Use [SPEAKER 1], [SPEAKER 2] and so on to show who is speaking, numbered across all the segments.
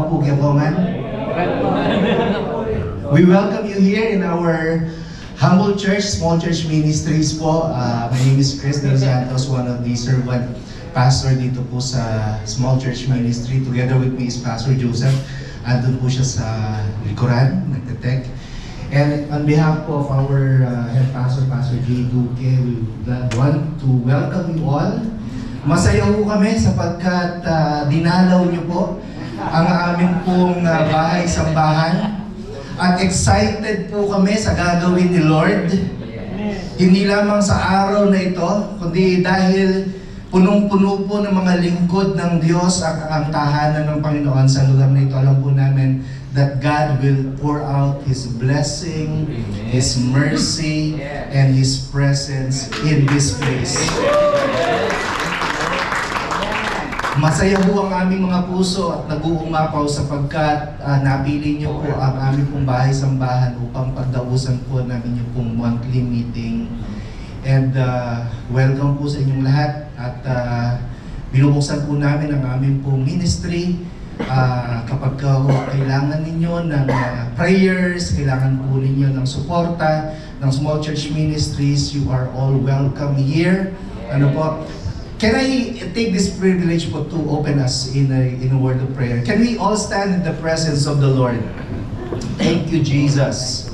[SPEAKER 1] po Giapongan. We welcome you here in our humble church, small church ministries po. My name is Chris Del Santos, one of the servant pastor dito po sa small church ministry. Together with me is Pastor Joseph. Andun po siya sa likuran, nagtetek. And on behalf po of our head pastor, Pastor J. Duque, we want to welcome you all. Masaya po kami sapagkat dinalaw niyo po ang aming pong bahay-sambahan. At excited po kami sa gagawin ni Lord. Hindi lamang sa araw na ito, kundi dahil punong-puno po ng mga lingkod ng Diyos ang tahanan ng Panginoon sa lugar na ito. Alam po namin that God will pour out His blessing, His mercy, and His presence in this place. Masaya po ang aming mga puso at nag-uumapaw sapagkat napili niyo po ang aming pong bahay-sambahan upang pagdausan po namin yung pong monthly meeting. And welcome po sa inyong lahat at binubuksan po namin ang aming pong ministry. Kapag kailangan ninyo ng prayers, kailangan po ninyo ng suporta ng small church ministries, you are all welcome here. Ano po? Can I take this privilege po to open us in a word of prayer? Can we all stand in the presence of the Lord? Thank you, Jesus.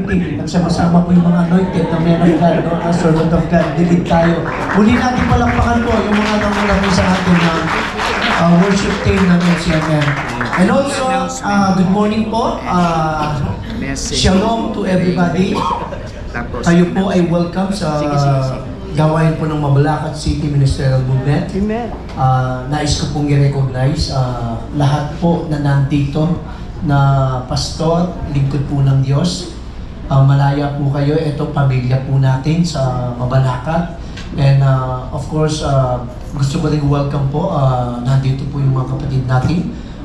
[SPEAKER 2] anointing. Nagsama-sama po yung mga anointed na men of God, no? Na servant of God. Dilid tayo. Muli natin palakpakan po yung mga nanguna po sa atin na worship team ng MCMM. And also, good morning po. Shalom to everybody. Kayo po ay welcome sa gawain po ng Mabalacat City Ministerial Movement.
[SPEAKER 3] Amen.
[SPEAKER 2] Nais ko pong i-recognize lahat po na nandito na pastor, lingkod po ng Diyos. Malaya po kayo, ito pamilya po natin sa Mabalacat. And of course, gusto ko rin welcome po, nandito po yung mga kapatid natin,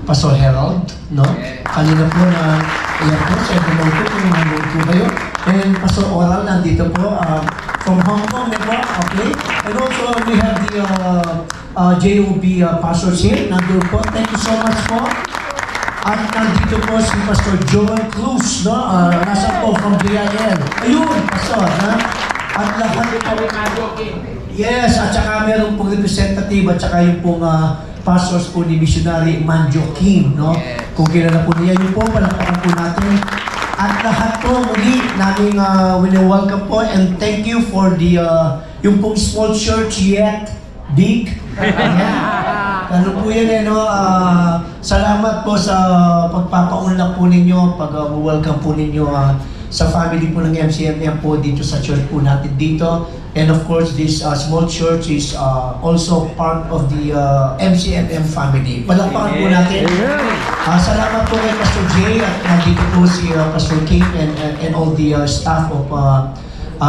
[SPEAKER 2] Pastor Harold, no? Kanina po na, ayan po, sa hello po, kung nandito po kayo. And Pastor Oral, nandito po, from Hong Kong, diba? Okay? And also, we have the JOB pastors here. Nandun po. Thank you so much po. At nandito po si Pastor Joel Cruz, no? Nasa po from BIL. Ayun, Pastor, ha? At lahat po. Yes, at saka meron pong representative at saka yung pong pastors po ni Missionary Manjo Kim, no? Kung kilala po niya, yun po, palakpakan po natin. At lahat po muli naming wini-welcome po and thank you for the yung pong small church yet big. Ano po yan no? Salamat po sa pagpapaunlak po ninyo, pag-welcome po ninyo sa family po ng MCMM po dito sa church po natin dito. And of course, this small church is also part of the MCMM family. Palakpakan po natin. Salamat po kay Pastor Jay at nandito po si Pastor King and all the staff of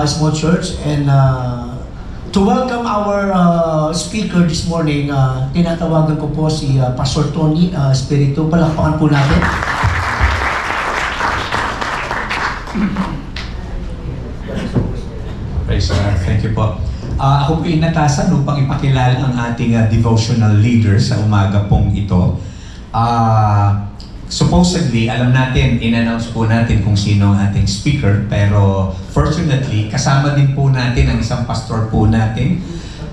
[SPEAKER 2] small church. And to welcome our speaker this morning, tinatawagan ko po si Pastor Tony Espiritu. Palakpakan po natin.
[SPEAKER 4] Praise God. Thank you po. Ako po inatasan upang ipakilala ang ating devotional leader sa umaga pong ito. Supposedly, alam natin, in-announce po natin kung sino ang ating speaker, pero fortunately, kasama din po natin ang isang pastor po natin.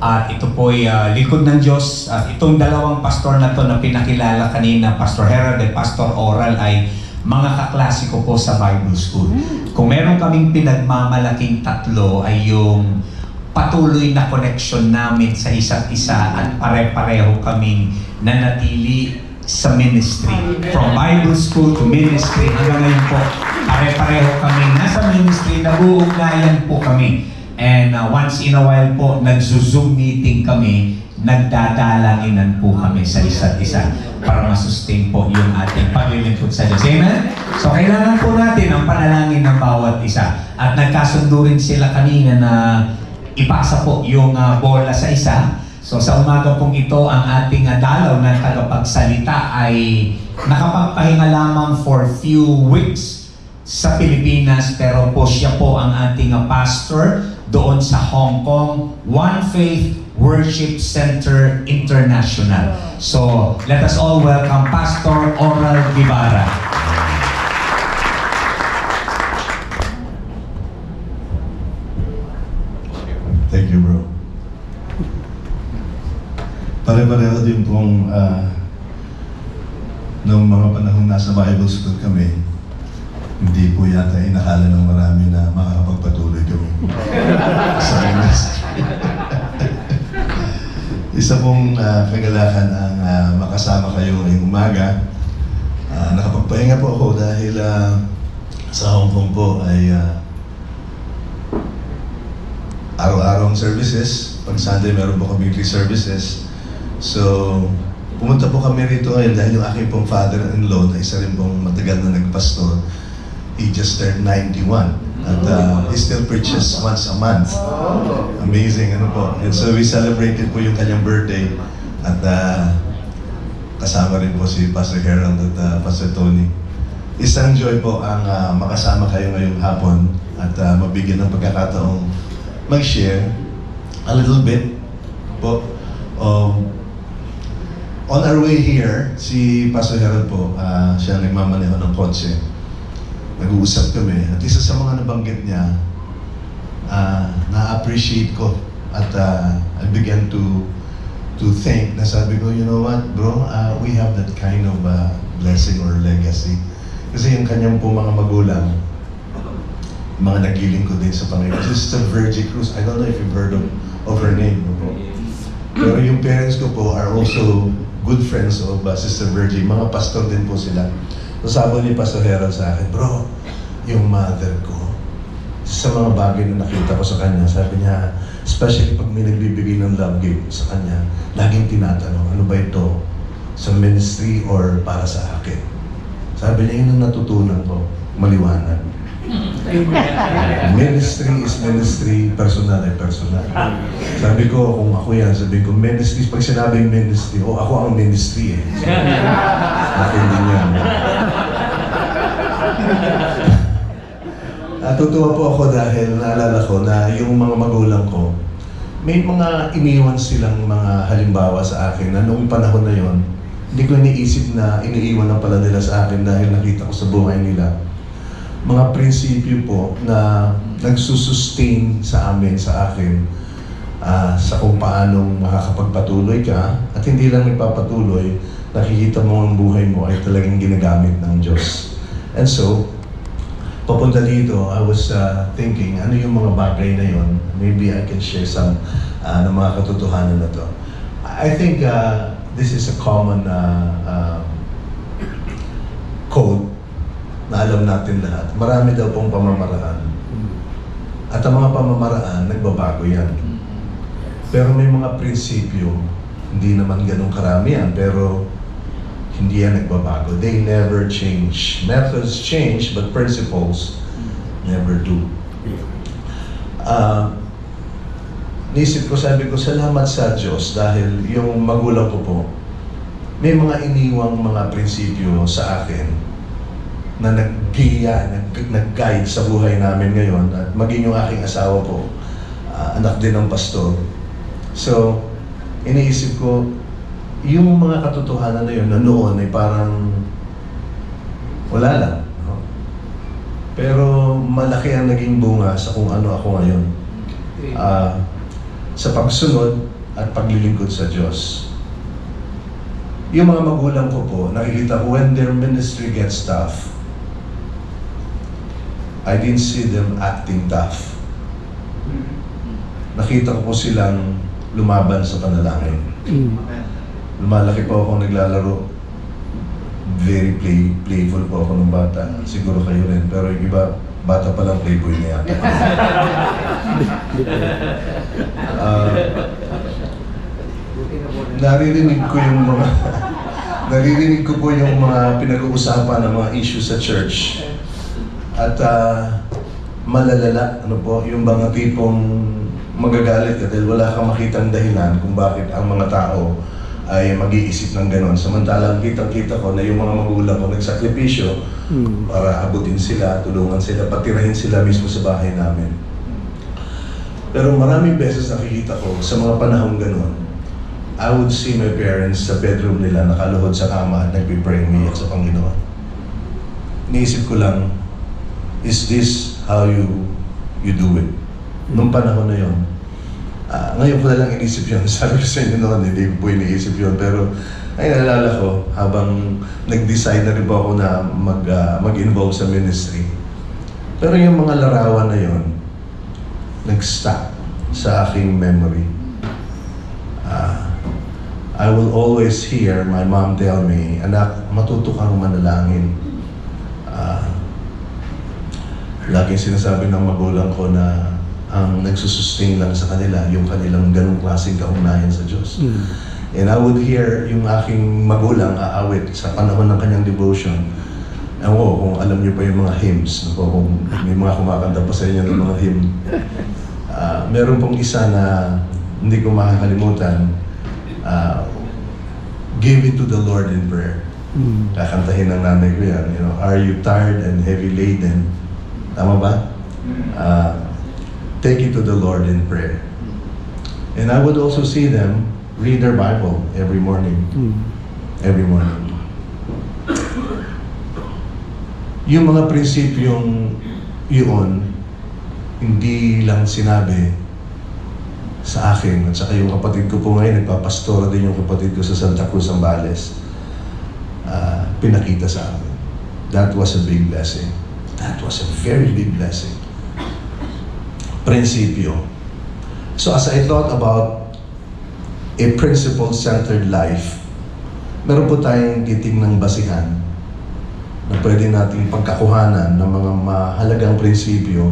[SPEAKER 4] Ito po ay lingkod ng Diyos. Itong dalawang pastor na to na pinakilala kanina, Pastor Harold at Pastor Oral, ay mga kaklasiko po sa Bible School. Kung meron kaming pinagmamalaking tatlo ay yung patuloy na connection namin sa isa't isa at pare-pareho kaming nanatili sa ministry. From Bible School to ministry, hanggang ngayon po, pare-pareho kami nasa ministry, nag-uugnayan po kami. And once in a while po, nagzo-Zoom meeting kami, nagdadalanginan po kami sa isa't isa para masustain po yung ating paglilingkod sa Diyos. Amen? So kailangan po natin ang panalangin ng bawat isa. At nagkasundo rin sila kanina na ipasa po yung bola sa isa. So sa umaga pong ito, ang ating dalaw na tagapagsalita ay nakapagpahinga lamang for few weeks sa Pilipinas, pero po siya po ang ating pastor doon sa Hong Kong, One Faith Worship Center International. So let us all welcome Pastor Oral Guevara.
[SPEAKER 5] Thank you, bro. Pare-pareho din pong noong mga panahon nasa Bible School kami, hindi po yata inakala ng marami na makakapagpatuloy kami sa ministry. Isa pong kagalakan ang makasama kayo ngayong umaga. Nakapagpahinga po ako dahil sa Hong Kong po ay araw-araw services. Pag Sunday meron po kami 3 services. So, pumunta po kami rito ngayon dahil yung aking pong father-in-law na isa rin pong matagal na nagpastor, he just turned 91 and he still preaches once a month. Amazing, ano po. And so we celebrated po yung kanyang birthday at kasama rin po si Pastor Harold at Pastor Tony. Isang joy po ang makasama kayo ngayong hapon at mabigyan ng pagkakataong mag-share a little bit po. On our way here, si Pastor Harold po, siya nagmamaneho ng kotse. Nag-uusap kami at isa sa mga nabanggit niya, na-appreciate ko at I began to think na sabi ko, you know what bro, we have that kind of blessing or legacy. Kasi yung kanyang po mga magulang, mga naglilingkod din sa Panginoon. Sister Virgie Cruz, I don't know if you've heard of her name. No po? Pero yung parents ko po are also good friends of Sister Virgie. Mga pastor din po sila. So sabi ni Pastor Harold sa akin, bro, yung mother ko, sa mga bagay na nakita ko sa kanya, sabi niya, especially pag may nagbibigay ng love gift sa kanya, laging tinatanong, ano ba ito? Sa ministry or para sa akin? Sabi niya, yun ang natutunan ko, maliwanag. Ministry is ministry, personal ay personal. Sabi ko, kung ako yan, sabi ko, ministry, pag sinabing ministry, ako ang ministry eh. So, akin din yan. Natutuwa po ako dahil naalala ko na yung mga magulang ko, may mga iniwan silang mga halimbawa sa akin na noong panahon na yon, hindi ko iniisip na iniiwan na pala nila sa akin dahil nakita ko sa buhay nila. Mga prinsipyo po na nagsusustain sa amin, sa akin, sa kung paanong makakapagpatuloy ka at hindi lang nagpapatuloy, nakikita mo ang buhay mo ay talagang ginagamit ng Diyos. And so, papunta dito, I was thinking, ano yung mga bagay na yon? Maybe I can share some ng mga katotohanan na to. I think this is a common code na alam natin lahat. Marami daw pong pamamaraan. At ang mga pamamaraan, nagbabago yan. Pero may mga prinsipyo, hindi naman ganun karami yan, pero hindi yan nagbabago. They never change. Methods change, but principles never do. Nisip ko, sabi ko, salamat sa Diyos dahil yung magulang ko po, may mga iniwang mga prinsipyo sa akin na nag-guide sa buhay namin ngayon at maging yung aking asawa po, anak din ng pastor. So, iniisip ko, yung mga katotohanan na yun na noon ay parang wala lang. No? Pero malaki ang naging bunga sa kung ano ako ngayon. Sa pagsunod at paglilingkod sa Diyos. Yung mga magulang ko po, nakikita ko when their ministry gets tough, I didn't see them acting tough. Nakita ko po silang lumaban sa panalangin. Lumalaki po ako naglalaro. Very playful po ako ng bata. Siguro kayo rin. Pero yung iba, bata pa lang playboy na yata. Naririnig ko po yung mga pinag-uusapan ng mga issues sa church. At malalala, ano po, yung mga tipong magagalit ka dahil wala kang makitang dahilan kung bakit ang mga tao ay mag-iisip ng gano'n. Samantalang kitang-kita ko na yung mga magulang ko nagsakripisyo para abutin sila, tulungan sila, patirahin sila mismo sa bahay namin. Pero maraming beses nakikita ko sa mga panahong gano'n, I would see my parents sa bedroom nila nakaluhod sa kama at nagpipray, umiyak sa Panginoon. Iniisip ko lang, is this how you do it? Nung panahon na yun. Ngayon ko na lang inisip yun. Sabi ko sa inyo noon, hindi ko po iniisip yun. Pero ay naalala ko, habang nag-decide na rin po ako na mag-involve sa ministry. Pero yung mga larawan na yun, nag-stuck sa aking memory. I will always hear my mom tell me, anak, matuto kang manalangin. Laging sinasabi ng magulang ko na ang nagsusustain lang sa kanila, yung kanilang ganong klaseng kaugnayan sa Diyos. And I would hear yung aking magulang aawit sa panahon ng kanyang devotion. Ewan ko kung alam niyo pa yung mga hymns, no? Kung may mga kumakanta pa sa inyo ng mga hymn. Meron pong isa na hindi ko makakalimutan, give it to the Lord in prayer. Kakantahin ng nanay ko yan, you know, are you tired and heavy laden? Tama ba? Take it to the Lord in prayer. And I would also see them read their Bible every morning. Every morning. Yung mga prinsipyong yun, hindi lang sinabi sa akin at saka yung kapatid ko po ngayon, nagpapastora din yung kapatid ko sa Santa Cruz, Zambales. Pinakita sa amin. That was a big blessing. That was a very big blessing. prinsipyo. So as I thought about a principle-centered life, meron po tayong titingnang basihan na pwede nating pagkakuhanan ng mga mahalagang prinsipyo.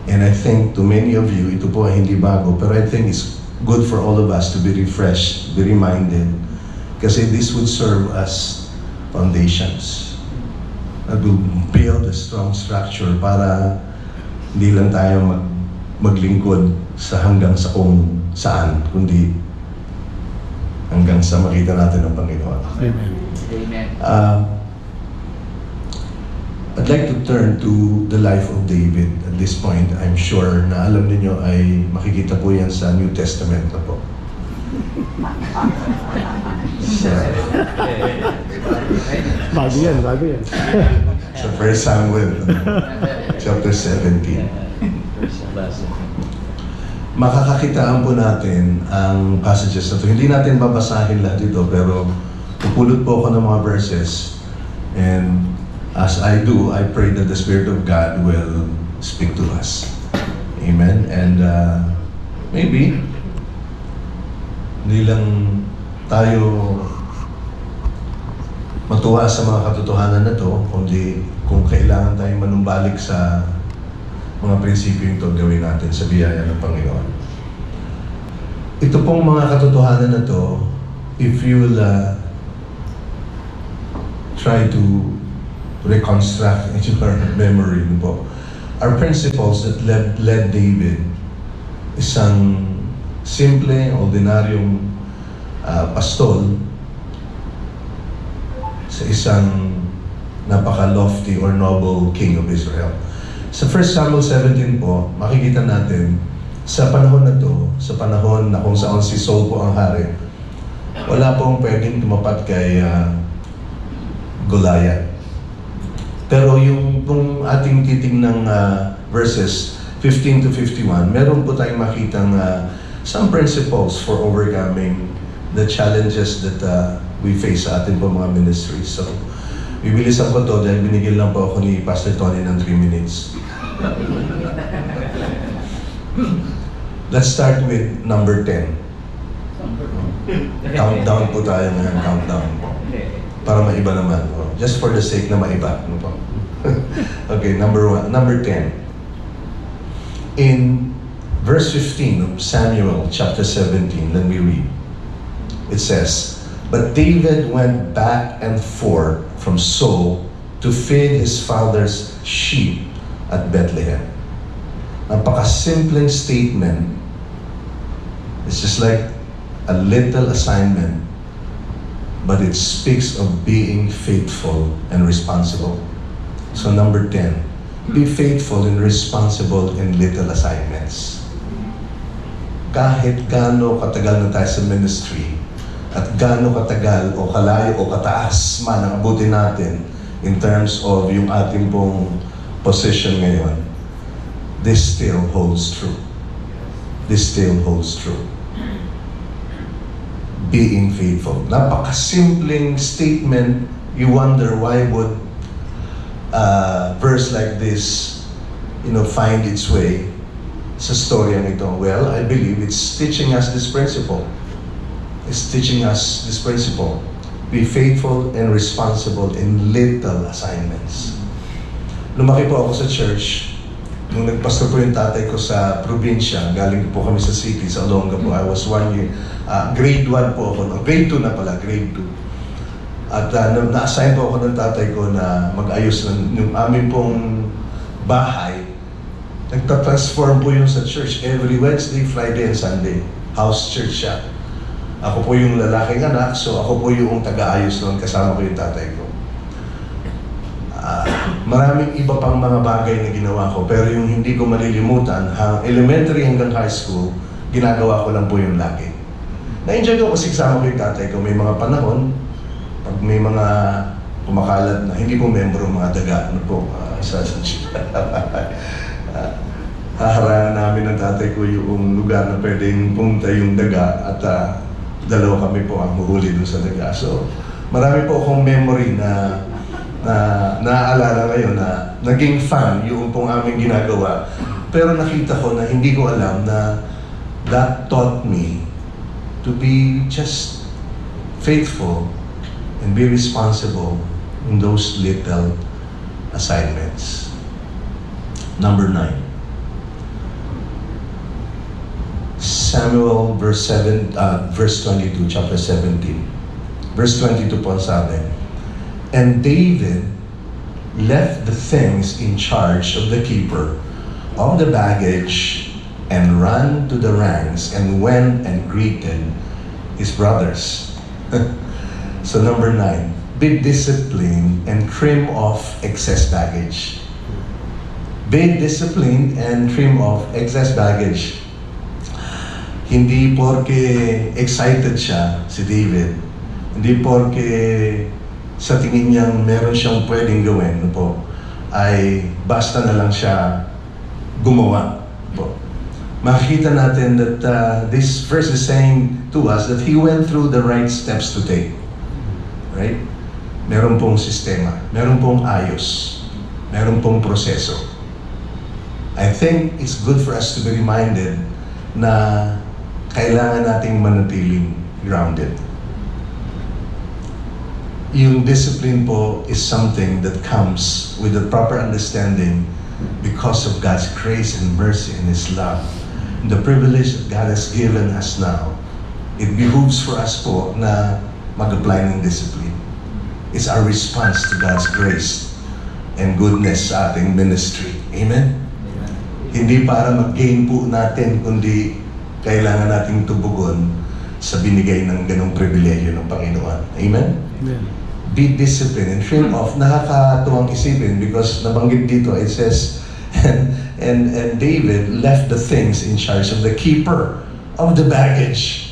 [SPEAKER 5] And I think to many of you, ito po ay hindi bago, pero I think it's good for all of us to be refreshed, be reminded, kasi this would serve as foundations that will build a strong structure para hindi lang tayo maglingkod sa hanggang sa kung saan, kundi hanggang sa makita natin ang Panginoon.
[SPEAKER 2] Amen.
[SPEAKER 5] I'd like to turn to the life of David. At this point, I'm sure na alam niyo ay makikita po yan sa New Testament na po.
[SPEAKER 3] Bago yan.
[SPEAKER 5] Sa 1 Samuel, chapter 17. Makakakitaan po natin ang passages na ito. Hindi natin babasahin lahat ito, pero pupulot po ako ng mga verses. And as I do, I pray that the Spirit of God will speak to us. Amen. And maybe, hindi lang tayo matuwa sa mga katotohanan na to, kundi kung kailangan tayong manumbalik sa mga prinsipyo ito, gawin natin sa biyaya ng Panginoon. Ito pong mga katotohanan na to, if you will try to reconstruct in your memory po, are principles that led David, isang simple, ordinaryong pastol, sa isang napaka-lofty or noble king of Israel. Sa 1 Samuel 17 po, makikita natin, sa panahon na to, sa panahon na kung saan si Saul po ang hari, wala pong pwedeng tumapat kay Goliath. Pero yung ating titingnang verses 15 to 51, meron po tayong makitang some principles for overcoming the challenges that we face sa ating po mga ministries. So, bibilisan ko to dahil binigyan lang po ako ni Pastor Tony ng 3 minutes. Let's start with number 10. Countdown po tayo ngayon, countdown po. Para maiba naman po. Just for the sake na maiba. Ano po? Okay, number 10. In verse 15 of Samuel chapter 17, let me read. It says, "But David went back and forth from Saul to feed his father's sheep at Bethlehem." Napaka-simpleng statement. It's just like a little assignment, but it speaks of being faithful and responsible. So number 10, be faithful and responsible in little assignments. Kahit gaano katagal na tayo sa ministry, at gaano katagal o kalayo o kataas man ang abutin natin in terms of yung ating pong position ngayon, this still holds true. This still holds true. Being faithful. Napakasimpleng statement. You wonder why would a verse like this, find its way sa storyang ito. Well, I believe it's teaching us this principle. It's teaching us this principle. Be faithful and responsible in little assignments. Lumaki po ako sa church. Nung nagpastor po yung tatay ko sa probinsya, galing po kami sa city, sa Olonga po. I was 1 year, grade 1 po ako. Grade 2 na pala, grade 2. At na-assign po ako ng tatay ko na mag-ayos ng aming pong bahay. Nagta-transform po yung sa church every Wednesday, Friday, and Sunday. House church siya. Ako po yung lalaking anak, so ako po yung taga-ayos noon, kasama ko yung tatay ko. Maraming iba pang mga bagay na ginawa ko, pero yung hindi ko malilimutan, elementary hanggang high school, ginagawa ko lang po yung lagi. Na-enjoy ko kasi kasama ko yung tatay ko. May mga panahon, pag may mga kumakalat na, hindi po membro mga daga, haharangan namin ng tatay ko yung lugar na pwedeng pumunta yung daga at dalawa kami po ang huhuli dun sa daga. So, marami po akong memory na naaalala ngayon na naging fan yung pong aming ginagawa Pero nakita ko na hindi ko alam na that taught me to be just faithful and be responsible in those little assignments. Number 9. Samuel verse 22, chapter 17. Verse 22 po ang sabi, and David left the things in charge of the keeper of the baggage and ran to the ranks and went and greeted his brothers. So number 9, be disciplined and trim off excess baggage. Be disciplined and trim off excess baggage. Hindi porke excited siya, si David. Hindi porke sa tingin niyang meron siyang pwedeng gawin po, ay basta na lang siya gumawa po. Makikita natin that this verse is saying to us that he went through the right steps to take. Right? Meron pong sistema, meron pong ayos, meron pong proseso. I think it's good for us to be reminded na kailangan nating manatiling grounded. Yung discipline po is something that comes with the proper understanding because of God's grace and mercy and His love. The privilege that God has given us now, it behooves for us po na mag-apply ng discipline. It's our response to God's grace and goodness sa ating ministry. Amen? Hindi para mag-gain po natin, kundi kailangan nating tubugon sa binigay ng ganong pribilehyo ng Panginoon. Amen?
[SPEAKER 3] Amen.
[SPEAKER 5] Be disciplined and trim off. Nakakatuwang isipin because nabanggit dito, it says, and David left the things in charge of the keeper of the baggage.